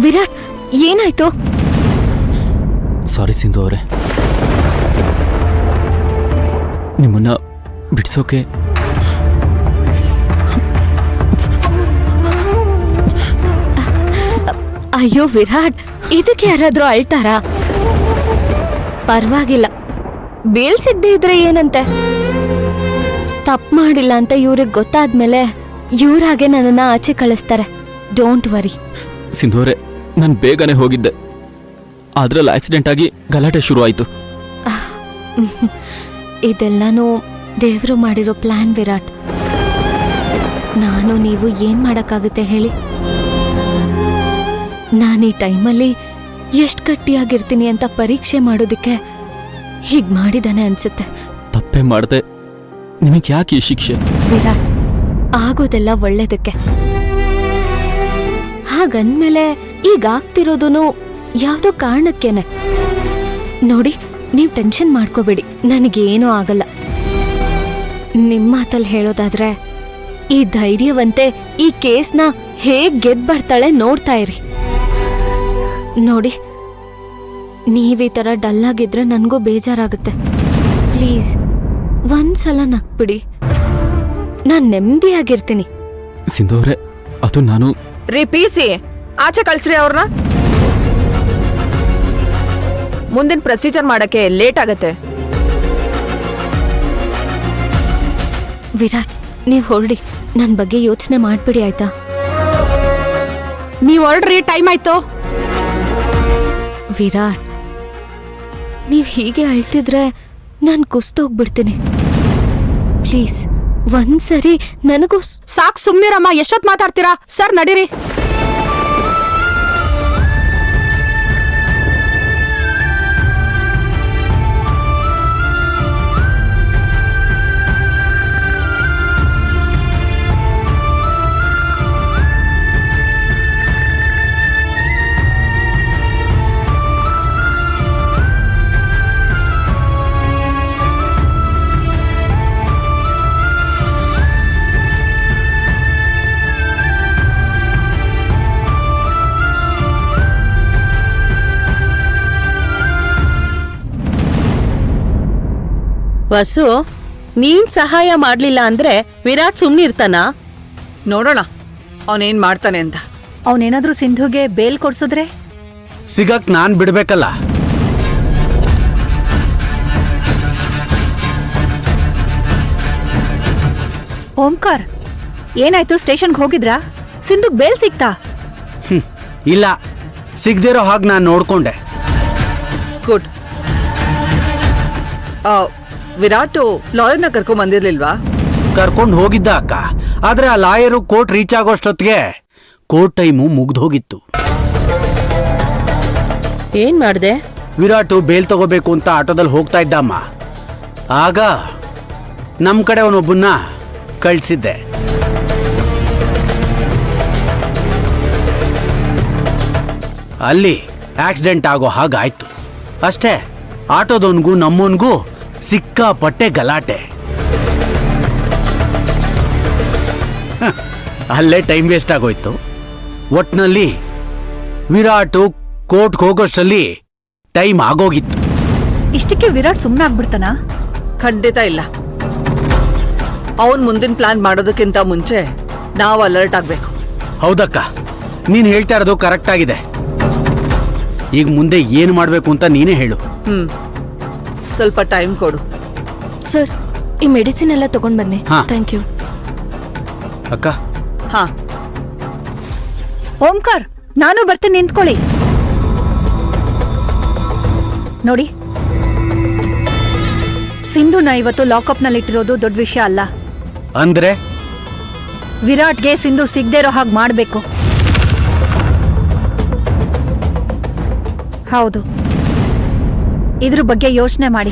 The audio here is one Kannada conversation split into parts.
ವಿರಾಟ್, ಏನಾಯ್ತು? ಸಾರಿ ಸಿಂಧು ಅವರೇ, ನಿಮ್ಮನ್ನ ಬಿಡಿಸೋಕೆ ಅಯ್ಯೋ ವಿರಾಟ್, ಇದಕ್ಕೆ ಯಾರಾದ್ರೂ ಅಳ್ತಾರಾ? ಪರವಾಗಿಲ್ಲ, ಬೇಲ್ ಸಿಗದೆ ಇದ್ರೆ ಏನಂತೆ? ತಪ್ಪು ಮಾಡಿಲ್ಲ ಅಂತ ಇವ್ರಿಗೆ ಗೊತ್ತಾದ್ಮೇಲೆ ಇವ್ರಾಗೆ ನನ್ನನ್ನ ಆಚೆ ಕಳಿಸ್ತಾರೆ. Don't worry. ಸಿಂಧು ಅವರೇ, ನಾನು ಬೇಗನೆ ಹೋಗಿದ್ದೆ, ಅದ್ರಲ್ಲಿ ಆಕ್ಸಿಡೆಂಟ್ ಆಗಿ ಗಲಾಟೆ ಶುರು ಆಯ್ತು. ಇದೆಲ್ಲಾನು ದೇವ್ರು ಮಾಡಿರೋ ಪ್ಲಾನ್ ವಿರಾಟ್. ನಾನು ನೀವು ಏನ್ ಮಾಡಕ್ಕಾಗುತ್ತೆ ಹೇಳಿ? ನಾನೀ ಟೈಮಲ್ಲಿ ಎಷ್ಟು ಗಟ್ಟಿಯಾಗಿರ್ತೀನಿ ಅಂತ ಪರೀಕ್ಷೆ ಮಾಡೋದಕ್ಕೆ ಹೀಗ್ ಮಾಡಿದಾನೆ ಅನ್ಸುತ್ತೆ. ತಪ್ಪೇ ಮಾಡದೆ ನಿಮಗೆ ಯಾಕೆ ಈ ಶಿಕ್ಷೆ? ವಿರಾಟ್, ಆಗೋದೆಲ್ಲ ಒಳ್ಳೇದಕ್ಕೆ. ಹಾಗಂದ್ಮೇಲೆ ಈಗ ಆಗ್ತಿರೋದೂನು ಯಾವ್ದೋ ಕಾರಣಕ್ಕೇನೆ. ನೋಡಿ, ನೀವ್ ಟೆನ್ಷನ್ ಮಾಡ್ಕೋಬೇಡಿ, ನನಗೇನೂ ಆಗಲ್ಲ. ನಿಮ್ಮ ಮಾತಲ್ಲಿ ಹೇಳೋದಾದ್ರೆ, ಈ ಧೈರ್ಯವಂತೆ ಈ ಕೇಸ್ನ ಹೇಗ್ ಗೆದ್ ಬರ್ತಾಳೆ ನೋಡ್ತಾ ಇರಿ. ನೋಡಿ, ನೀವೀ ತರ ಡಲ್ ಆಗಿದ್ರೆ ನನ್ಗೂ ಬೇಜಾರಾಗುತ್ತೆ. ಪ್ಲೀಸ್ ಒಂದ್ಸಲ ನಕ್ಬಿಡಿ, ನಾನ್ ನೆಮ್ಮದಿಯಾಗಿರ್ತೀನಿ. ಸಿಂಧು ಅವರೇ, ಅದು ನಾನು ರಿಪೀಸಿ ಆಚೆ ಕಳ್ಸ್ರಿ ಅವ್ರನ್ನ. ಮುಂದಿನ ಪ್ರೊಸೀಜರ್ ಮಾಡಕ್ಕೆ ಲೇಟ್ ಆಗತ್ತೆ. ವಿರಾಟ್, ನೀವ್ ಹೊರಡಿ, ನನ್ ಬಗ್ಗೆ ಯೋಚನೆ ಮಾಡ್ಬಿಡಿ ಆಯ್ತಾ? ನೀವ್ ಹೊರಡ್ರಿ, ಟೈಮ್ ಆಯ್ತು. ವಿರಾಟ್, ನೀವ್ ಹೀಗೆ ಅಳ್ತಿದ್ರೆ ನಾನ್ ಕುಸ್ತೋಗ್ಬಿಡ್ತೀನಿ. ಪ್ಲೀಸ್ ಒಂದ್ಸರಿ ನನಗೂ ಸಾಕ್, ಸುಮ್ನಿರಮ್ಮ. ಎಷ್ಟೊತ್ ಮಾತಾಡ್ತೀರಾ? ಸರ್ ನಡೀರಿ. ವಸು, ನೀನ್ ಸಹಾಯ ಮಾಡ್ಲಿಲ್ಲ ಅಂದ್ರೆ ವಿರಾಟ್ ಸುಮ್ನಿರ್ತಾನ? ನೋಡೋಣ ಅವನೇನ್ ಮಾಡ್ತಾನೆ ಅಂತ. ಅವನೇನಾದ್ರೂ ಸಿಂಧುಗೆ ಬೇಲ್ ಕೊಡ್ಸಿದ್ರೆ ಸಿಗಕ್ ನಾನ್ ಬಿಡ್ಬೇಕಲ್ಲ. ಓಂಕಾರ್, ಏನಾಯ್ತು? ಸ್ಟೇಷನ್ಗೆ ಹೋಗಿದ್ರಾ? ಸಿಂಧುಗ್ ಬೇಲ್ ಸಿಕ್ತಾ? ಇಲ್ಲ, ಸಿಗ್ದಿರೋ ಹಾಗೆ ನಾನು ನೋಡ್ಕೊಂಡೆ. ಗುಡ್. ವಿರಾಟು ಲಾಯರ್ನ ಕರ್ಕೊಂಡ್ ಬಂದಿರ್ಲಿಲ್ವಾ? ಕರ್ಕೊಂಡು ಹೋಗಿದ್ದ ಅಕ್ಕ, ಆದ್ರೆ ಆ ಲಾಯರು ಕೋರ್ಟ್ ರೀಚ್ ಆಗೋಷ್ಟೊತ್ತಿಗೆ ಕೋರ್ಟ್ ಟೈಮು ಮುಗ್ದೋಗಿತ್ತು. ಏನ್ ಮಾಡ್ದೆ? ವಿರಾಟು ಬೇಲ್ ತಗೋಬೇಕು ಅಂತ ಆಟೋದಲ್ಲಿ ಹೋಗ್ತಾ ಇದ್ದಮ್ಮ. ಆಗ ನಮ್ ಕಡೆ ಅವನೊಬ್ಬನ್ನ ಕಳ್ಸಿದ್ದೆ. ಅಲ್ಲಿ ಆಕ್ಸಿಡೆಂಟ್ ಆಗೋ ಹಾಗಾಯ್ತು ಅಷ್ಟೇ. ಆಟೋದವನ್ಗೂ ನಮ್ಮವನ್ಗೂ ಸಿಕ್ಕಾಪಟ್ಟೆ ಗಲಾಟೆ. ಅಲ್ಲೇ ಟೈಮ್ ವೇಸ್ಟ್ ಆಗೋಯ್ತು. ಒಟ್ನಲ್ಲಿ ವಿರಾಟು ಕೋರ್ಟ್ಗೆ ಹೋಗೋಷ್ಟರಲ್ಲಿ ಟೈಮ್ ಆಗೋಗಿತ್ತು. ಇಷ್ಟಕ್ಕೆ ವಿರಾಟ್ ಸುಮ್ಮನಾಗ್ಬಿಡ್ತಾನ? ಖಂಡಿತ ಇಲ್ಲ. ಅವನ್ ಮುಂದಿನ ಪ್ಲಾನ್ ಮಾಡೋದಕ್ಕಿಂತ ಮುಂಚೆ ನಾವು ಅಲರ್ಟ್ ಆಗ್ಬೇಕು. ಹೌದಕ್ಕ, ನೀನ್ ಹೇಳ್ತಾ ಇರೋದು ಕರೆಕ್ಟ್ ಆಗಿದೆ. ಈಗ ಮುಂದೆ ಏನು ಮಾಡ್ಬೇಕು ಅಂತ ನೀನೇ ಹೇಳು. ಸ್ವಲ್ಪ ಟೈಮ್ ಕೊಡು. ಸರ್, ಈ ಮೆಡಿಸಿನ್ ಎಲ್ಲ ತಗೊಂಡ್ ಬನ್ನಿ. ಹಾ. Thank you. ಅಕ್ಕ, ಹಾ. ಓಂಕಾರ್, ನಾನು ಬರ್ತೀನಿ, ನಿಂತ್ಕೊಳ್ಳಿ. ನೋಡಿ, ಸಿಂಧುನ ಇವತ್ತು ಲಾಕಪ್ನಲ್ಲಿಟ್ಟಿರೋದು ದೊಡ್ಡ ವಿಷಯ ಅಲ್ಲ. ಅಂದ್ರೆ ವಿರಾಟ್ಗೆ ಸಿಂಧು ಸಿಗದೆ ಇರೋ ಹಾಗೆ ಮಾಡಬೇಕು. ಹೌದು, ಇದ್ರ ಬಗ್ಗೆ ಯೋಚನೆ ಮಾಡಿ.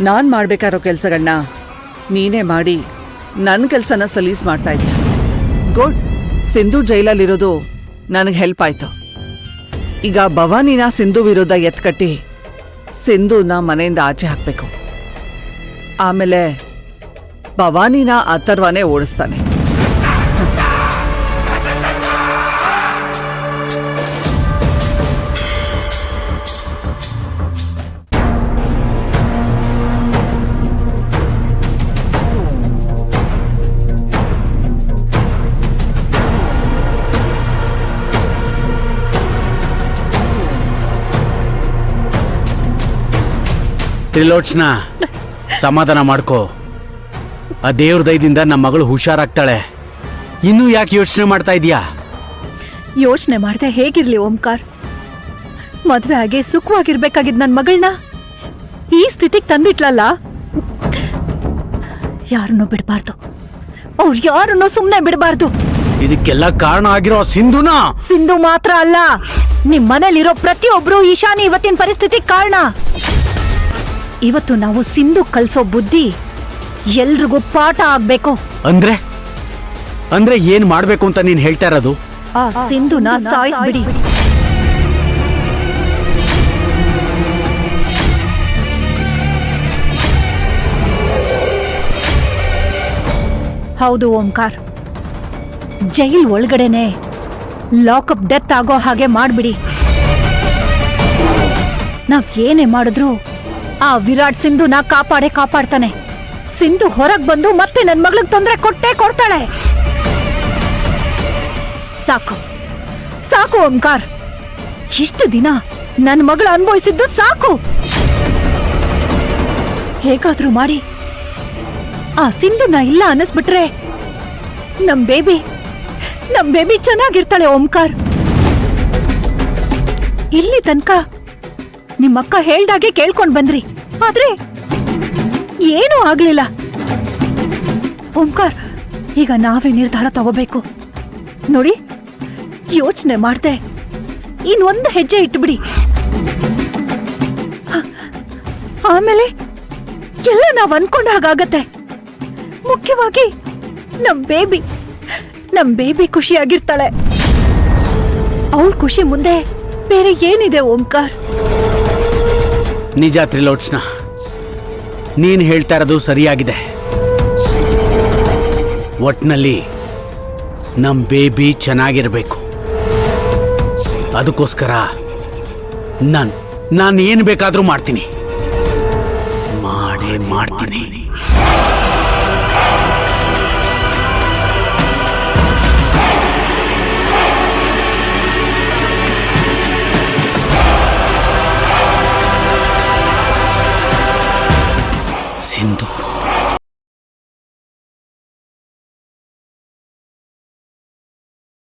ನಾನ್ ಮಾಡ್ಬೇಕಾರೋ ಕೆಲ್ಸಗಳನ್ನ ನೀನೇ ಮಾಡಿ ನನ್ನ ಕೆಲ್ಸನ ಸಲೀಸ್ ಮಾಡ್ತಾ ಇದ್ಯಾ. ಗುಡ್. ಸಿಂಧು ಜೈಲಲ್ಲಿರೋದು ನನಗೆ ಹೆಲ್ಪ್ ಆಯ್ತು. ಈಗ ಭವಾನಿನ ಸಿಂಧು ವಿರುದ್ಧ ಎತ್ಕಟ್ಟಿ ಸಿಂಧುನ ಮನೆಯಿಂದ ಆಚೆ ಹಾಕ್ಬೇಕು. ಆಮೇಲೆ ಭವಾನಿನ ಅಥರ್ವನೇ ಓಡಿಸ್ತಾನೆ. ತ್ರಿಲೋಚನ, ಸಮಾಧಾನ ಮಾಡ್ಕೋ. ಆ ದೇವ್ರ ದಯದಿಂದ ನಮ್ಮ ಮಗಳು ಹುಷಾರಾಗ್ತಾಳೆ. ಇನ್ನೂ ಯಾಕೆ ಯೋಚನೆ ಮಾಡ್ತಾ ಇದೀಯಾ? ಯೋಚನೆ ಮಾಡ್ದೆ ಹೇಗಿರ್ಲಿ ಓಂಕಾರ್? ಮದ್ವೆ ಆಗಿ ಸುಖವಾಗಿರ್ಬೇಕಾಗಿದ್ ನನ್ ಮಗಳನ್ನ ಈ ಸ್ಥಿತಿಗೆ ತಂದಿಟ್ಲಲ್ಲ. ಯಾರನ್ನೂ ಬಿಡಬಾರ್ದು, ಅವ್ರು ಯಾರನ್ನೂ ಸುಮ್ನೆ ಬಿಡಬಾರ್ದು. ಇದಕ್ಕೆಲ್ಲ ಕಾರಣ ಆಗಿರೋ ಸಿಂಧುನಾ? ಸಿಂಧು ಮಾತ್ರ ಅಲ್ಲ, ನಿಮ್ ಮನೇಲಿರೋ ಪ್ರತಿಯೊಬ್ರು ಈಶಾನಿ ಇವತ್ತಿನ ಪರಿಸ್ಥಿತಿ ಕಾರಣ. ಇವತ್ತು ನಾವು ಸಿಂಧು ಕಲ್ಸೋ ಬುದ್ಧಿ ಎಲ್ರಿಗೂ ಪಾಠ ಆಗ್ಬೇಕು. ಅಂದ್ರೆ ಏನ್ ಮಾಡ್ಬೇಕು ಅಂತ ನೀನ್ ಹೇಳ್ತಾ ಇರೋದು? ಆ ಸಿಂಧುನ ಸಾಯಿಸ್ಬಿಡಿ. ಹೌದು ಓಂಕಾರ್, ಜೈಲ್ ಒಳಗಡೆನೆ ಲಾಕಪ್ ಡೆತ್ ಆಗೋ ಹಾಗೆ ಮಾಡ್ಬಿಡಿ. ನಾವ್ ಏನೇ ಮಾಡಿದ್ರು ಆ ವಿರಾಟ್ ಸಿಂಧುನ ಕಾಪಾಡ್ತಾನೆ. ಸಿಂಧು ಹೊರಗ್ ಬಂದು ಮತ್ತೆ ನನ್ ಮಗಳಿಗೆ ತೊಂದರೆ ಕೊಡ್ತಾಳೆ. ಸಾಕು ಸಾಕು ಓಂಕಾರ್, ಇಷ್ಟು ದಿನ ನನ್ ಮಗಳು ಅನುಭವಿಸಿದ್ದು ಸಾಕು. ಹೇಗಾದ್ರೂ ಮಾಡಿ ಆ ಸಿಂಧುನ ಇಲ್ಲ ಅನ್ನಿಸ್ಬಿಟ್ರೆ ನಮ್ ಬೇಬಿ ಚೆನ್ನಾಗಿರ್ತಾಳೆ ಓಂಕಾರ್. ಇಲ್ಲಿ ತನಕ ನಿಮ್ಮಕ್ಕ ಹೇಳ್ದಾಗೆ ಕೇಳ್ಕೊಂಡ್ ಬಂದ್ರಿ, ಆದ್ರೆ ಏನೂ ಆಗ್ಲಿಲ್ಲ. ಓಂಕಾರ್, ಈಗ ನಾವೇ ನಿರ್ಧಾರ ತಗೋಬೇಕು. ನೋಡಿ, ಯೋಚನೆ ಮಾಡ್ದೆ ಇನ್ನೊಂದು ಹೆಜ್ಜೆ ಇಟ್ಬಿಡಿ. ಆಮೇಲೆ ಎಲ್ಲ ನಾವ್ ಅನ್ಕೊಂಡ ಹಾಗಾಗತ್ತೆ. ಮುಖ್ಯವಾಗಿ ನಮ್ ಬೇಬಿ ಖುಷಿಯಾಗಿರ್ತಾಳೆ. ಅವಳ ಖುಷಿ ಮುಂದೆ ಬೇರೆ ಏನಿದೆ ಓಂಕಾರ್? ನಿಜ ತ್ರಿಲೋಚನ, ನೀನ್ ಹೇಳ್ತಾ ಇರೋದು ಸರಿಯಾಗಿದೆ. ಒಟ್ನಲ್ಲಿ ನಮ್ ಬೇಬಿ ಚೆನ್ನಾಗಿರ್ಬೇಕು. ಅದಕ್ಕೋಸ್ಕರ ನಾನು ಏನ್ ಬೇಕಾದ್ರೂ ಮಾಡ್ತೀನಿ. ಸಿಂಧು